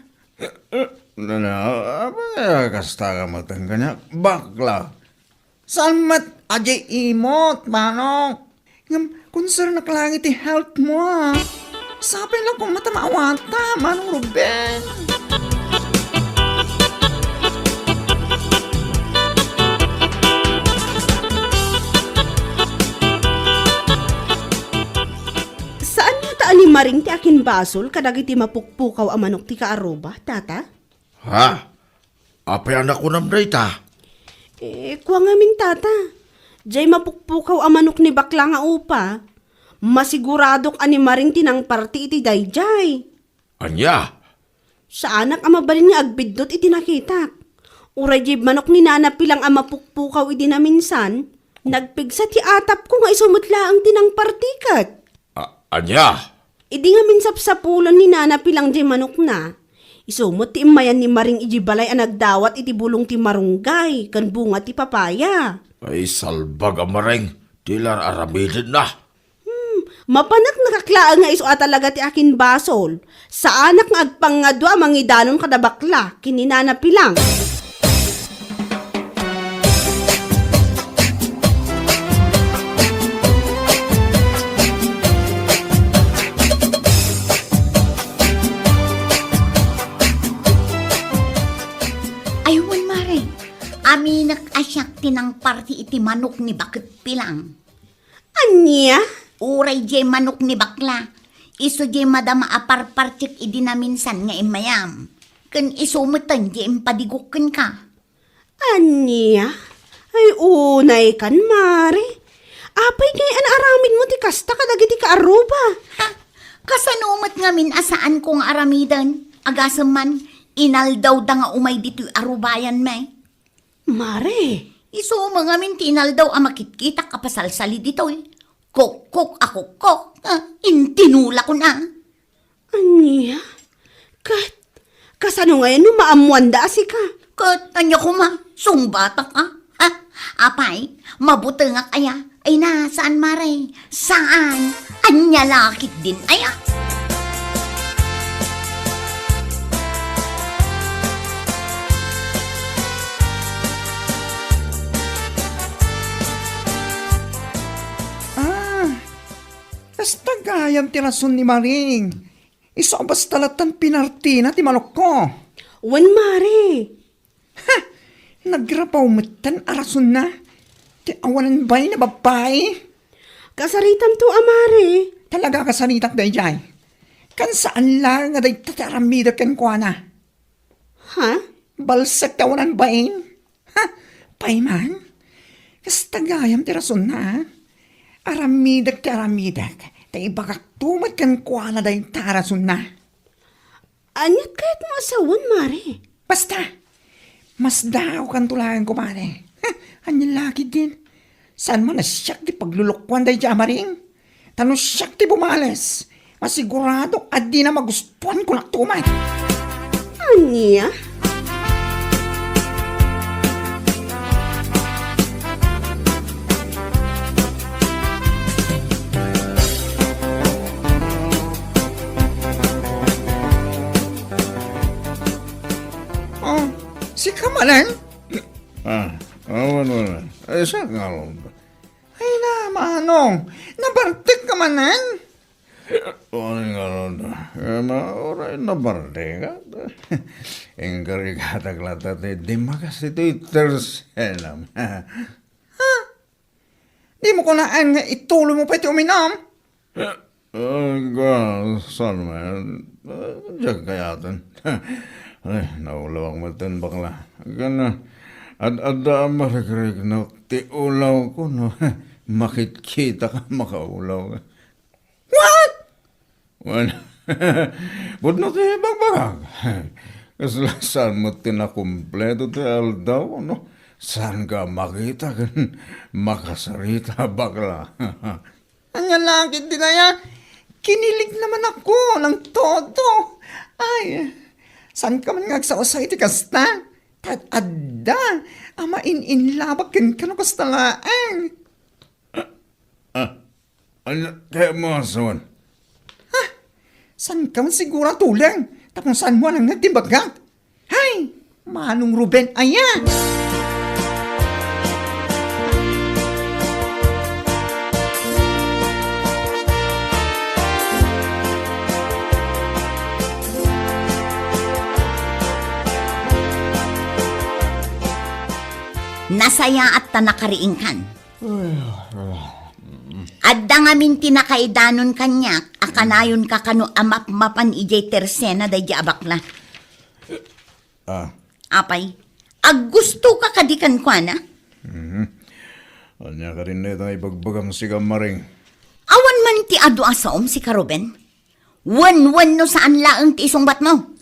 Kasta ka matang kanya, bakla. Saan mat ajay imot, manong? Ngam, concern na lang iti health mo, Sabi lang kung matamawata, Manong Ruben. Saan nga taan ni Maring ti akin basol kadagiti mapukpukaw a manok ti kaaroba, tata? Ha? Apay anak ko nam ta. Kwa nga min, tata. Diyay mapukpukaw a manok ni bakla nga upa. Masiguradok ani Maring tinang parti iti dayjay. Anya? Sa anak amabalin nga agbidot iti nakitak. Uray jib manok ni nana pilang ama pukpukaw iti na minsan, nagpigsa ti atap ko nga isumutla ang tinang partikat. Anya, Idi nga minsap-sapulan ni Nana pilang di manok na. Isumot ti imayan ni Maring ijibalay ang nagdawat iti bulong ti marunggay, kan bunga ti papaya. ay salbag ang maring. Tilar aramidin na. Mapanak nakaklaan nga iso talaga ti akin basol. Sa anak nga agpangadwa mangidanon kadabakla, kininana pilang. Aywan mare, ami nag-asyak tinang party iti manok ni bakit pilang. Anya? Uray jay manok ni bakla. Iso jay madama aparpartik idinaminsan nga imayam. Kan isumutan jay impadigukan ka. Anya? Ay unay kan mare. Apay kay aramin mo ti kasta kadagiti ka aruba. Ha? Kasanumat nga min asaan kong aramidan. Agasaman, inaldaw da nga umay dito arubayan may. Mare, Iso mga min tinaldaw ang makitkita kapasalsali dito eh. Kok ako kok. Intinula ko na. anya? Kasano ngayon no maamuanda si ka? Katanya ko ma, sungbata ka. Ha? Apay, mabuti nga kaya. Ay nasaan mare? Saan? Anya lakit din aya. Basta gayam ti rason ni Maring. Iso basta latan pinartina ti manok ko. Wan mare. Nagrapaw matan arason na. Ti awanan bay na babae. Kasaritam to amare. Talaga kasanitak day jay. Kan saan lang nga day tataramida ken kwa na. Ha? Balsak tawanan bain. Payman. Basta gayam ti rason na. Aramidak ti aramidak. Tay bakak tumat kan kwa na day tarason na. Anyat kahit mo asawan mare. Basta, mas daw kan tulagan ko mare. Anyan laki din. Saan mo na siyak di paglulukwan day dya maring? Tanong siyak di bumales. Masigurado at di na magustuhan ko naktuman. Anya? Oh, si Kamalan? Awan. Ay, sa kalong. Ay na, manong. Nabartik Kamalan? Ano nga ron? Oray na barde ka? Engkari ka taglata di makas ito itersenam. Di mo ko naan nga ituloy mo pa iti uminom? Saan man? Diyan kayatan. Ay, naulaw ang matan bakla. Gana, ada maragrig na ti ulaw ko, no? Makikita ka, makaulaw ka. What? Well, but no ti bagbagag. Kasi saan mo tinakumpleto ti aldaw, no? Saan ka makita kan makasarita bakla? Anyan langit din kaya. Kinilig naman ako ng todo. Ay, saan ka man ngagsausay ti kasta? Tag-adda, ama in-labak ken kano kasta laang. Ano, kaya mo asawan? Saan ka man sigura tulang? Tapos saan mo nang nagtibagat? Hay, manong Ruben, ayan! Nasaya at tanakariingkan. Adda nga min tinakaidanon kanyak, akanayon ka kano amap-mapan ijay tersena day abakla. Apay, gusto ka kadikan kwa na? Anya ka rin nito ibagbagam si Kamaring. Awan man ti adu asaom si Karuben. Wan no saan laang ti isungbat mo.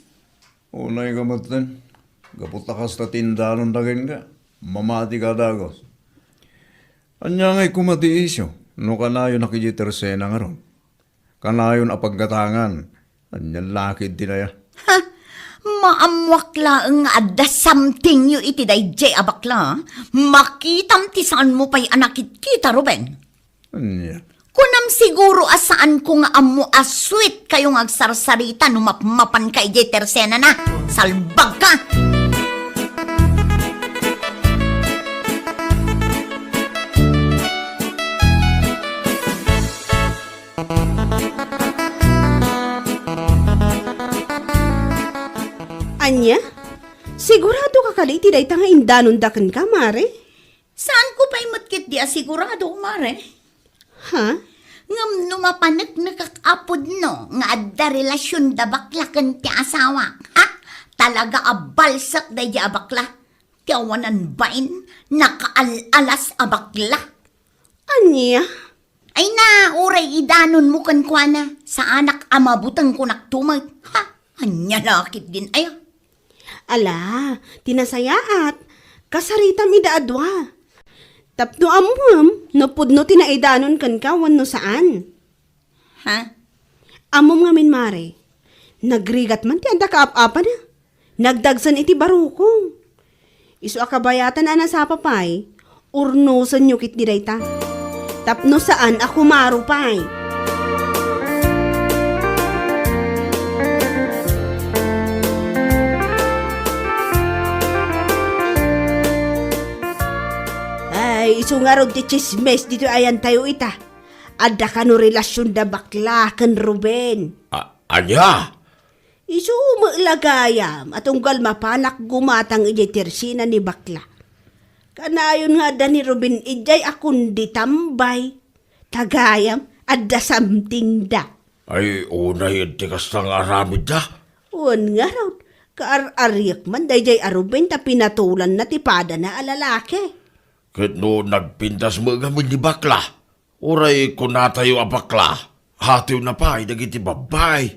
Unay ka matan. Gaputa ka sa tindanon dagin ka. Mamati ka dagos. Anya nga'y kumati isyo. No ka na yun nakijitersena nga ron. Kanayon apaggatangan. Anyan lakid din aya. Ha? Maamwak laeng nga adda something yu iti dayjay abakla. Makitam ti saan mo pa'y anakit kita, Ruben. Anya. Kunam siguro asaan ko nga amo asweet kayong agsarsarita no mapmapan kay jay tersena na. Salbag ka! Anya? Sigurado ka kaliti day nga indanon daken ka, Mare? Saan ko pa'y matkit di asigurado, Mare? Ha? Ngam numapanek nakakapod no, nga adda relasyon da bakla kan ti asawa. Ha? Talaga abalsak da di abakla. Tiawanan bain, nakaalas abakla. Anya? Ay na, uray idanon mo kan kuana. Sa anak ama butang ko naktumag. Ha? Anya lakit din ayo. Ala, tinasayaat. Kasarita mi daadwa. Tapno amum, no pudno tinaidanon kan ka no saan. Ha? Amom nga min, Mare. Nagrigat man ti anda kaap-apa na. Nagdagsan iti barukong. Isu akabayatan ana sa papay, urnusan nyo kit di dayta. Tapno saan ako marupay. Ay, isu nga rod ti chismes dito ayan tayo ita. Adda ka no relasyon da bakla kan Ruben. Anya? Isu mailagayam at unggal mapanak gumatang ijay tersina ni bakla. Kanayon nga da ni Ruben ijay akong ditambay. Tagayam adda something da. Ay, unay yung tikas ng aramid da. Un nga raw, kaar-ariyak man dayjay Ruben ta pinatulan na tipada na alalaki. Kahit no nagpintas mo ngamin ni bakla. Uray ko natayo a bakla. Hatiw na pa, dagiti babay.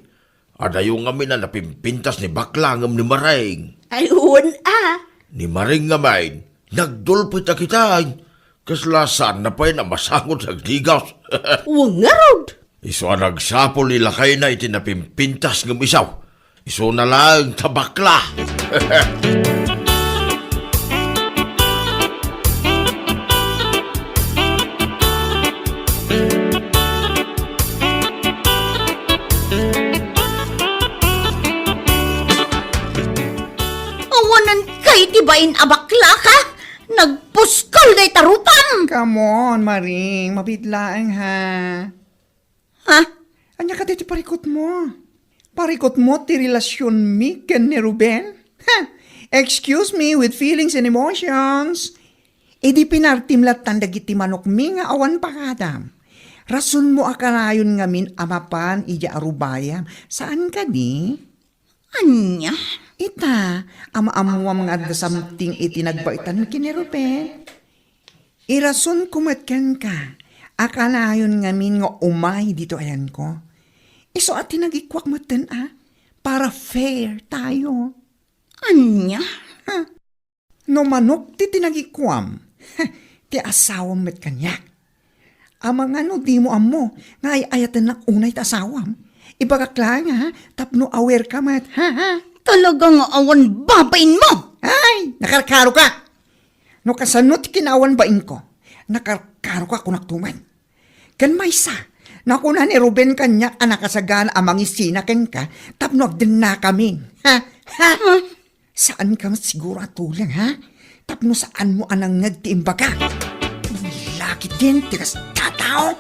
Adayo ngamin na napimpintas ni bakla ngam ni Maring. Ay un Ni Maring ngamin, nagdulpit na kita. Kaslasan na pa'y na masangot sa ligaw. Uwang nga raw. Iso ang nagsapol nila kayo na itinapimpintas ng isaw. Iso na lang tabakla. Awanan kay tibain abakla ka? Nagpuskal day tarupam! Come on, Maring. Mabidlaang ha. Ha? Anya ka dito parikot mo? Parikot mo ti relasyon mi ken ni Ruben? Ha? Excuse me with feelings and emotions. Di pinartimlatan dagiti manok mi nga awan pakadam. Rason mo akarayon ngamin amapan ija arubayam. Saan ka di? Anya? Ita, ama-amuwa mga adda something iti nagbaitan mi ken ni Ruben. Irason kumatken ka. Akalayon ngamin nga umay dito ayan ko. Iso ati nagikwak mo ten para fair tayo. Anya? No manok ti tinagikwam, ti asawam met kanyak. Amang ano di mo amo, nga ayatan na unay ti asawam. Ibagakla nga, tapno aware ka mat, ha? Talaga nga awan babain mo! Ay, nakarkaro ka! No kasano ti kinawan bain ko, nakarkaro ka kunaktuman. Kan maysa, nakuna ni Ruben kanya anak kasagan amang isinaken ka, tapno agdin na kami. Ha? Saan ka siguro atulang, ha? Tapno saan mo anang nagtiimba ka? Laki din, tigas tatao.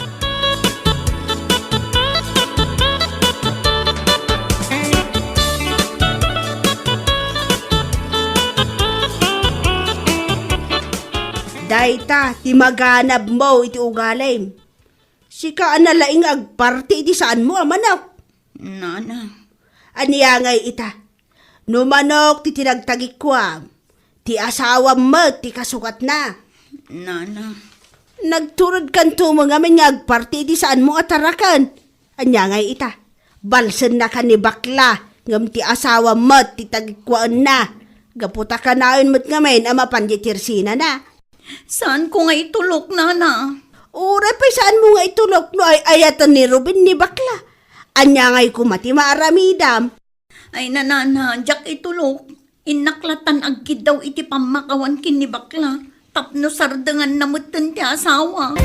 Dayta, ti maganab mo iti ugalay. Sika analaing agparti iti saan mo amanok. Nana. Aniya ngay ita. No manok ti tinagtagikwam. Ti asawa mo ti kasukat na. Nana. Nagturod kan to mga men nga agparti iti saan mo atarakan. Aniya ngay ita. Balsen na ka ni bakla. Ngam ti asawa mo ti tagikwaan na. Gaputa ka naon mo't ngamen ama panjitirsina na. Saan ko nga itulok, Nana? Ura pa saan mo nga itulok no ay ayatan ni Ruben ni bakla. Anya ngay kumati maaramidam. Ay nanana, jak itulok. Inaklatan agkid daw iti pamakawan kin ni bakla. Tapno sardangan namutan ti asawa.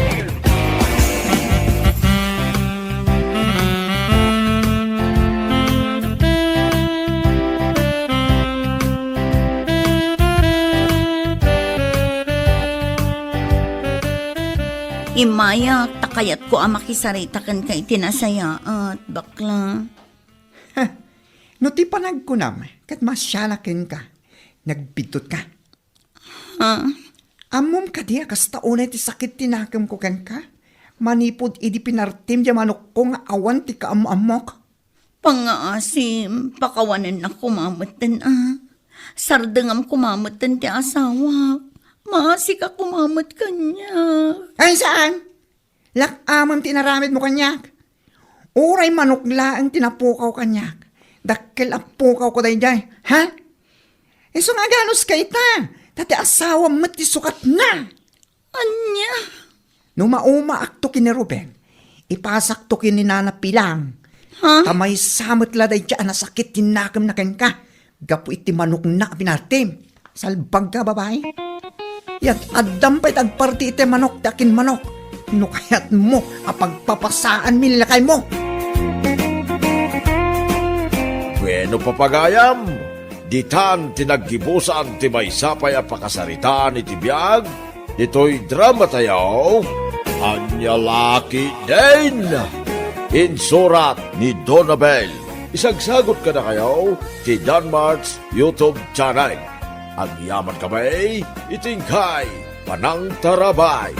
Imaya, takayat ko makisarita kan kay tinasaya at bakla. No ti panagkunam, kat masyalakin ka. Nagbitot ka. Ha? Amom ka diya, kas taunay ti sakit tinakam ko kan ka. Manipod idi pinartim di manok ko nga awan ti kaamamok. Pangaasim, pakawanan na kumamatan Sardangam kumamatan ti asawa. Maasi ka kumamat kanya. Ay saan? Lakamam tinaramid mo kanyak. Uray manukla ang tinapukaw kanyak. Dakkel apukaw ko day. Ha? Iso nga ganos ka ita. Tati asawa mati sukat na. Anya? No mauma akto kin ni Ruben. Ipasak to kin ni Nana Pilang. Ha? Tamay samot la day dyan na sakit tinakam na kan ka. Gapu iti manok na pinartim. Salbag ka babae. Yat adam pa'y tagparti iti manok dakin manok. No kayat mo apagpapasaan milakay mo. Bueno papagayam, ditan tinaggibusan ti may sapay a pakasaritaan iti biyag, ito'y drama tayo, Anya Laki din. Insurat ni Donabel. Isagsagot ka na kayo ti Danmarks YouTube channel. Ang yaman kamay, itingkay, Panang Tarabay.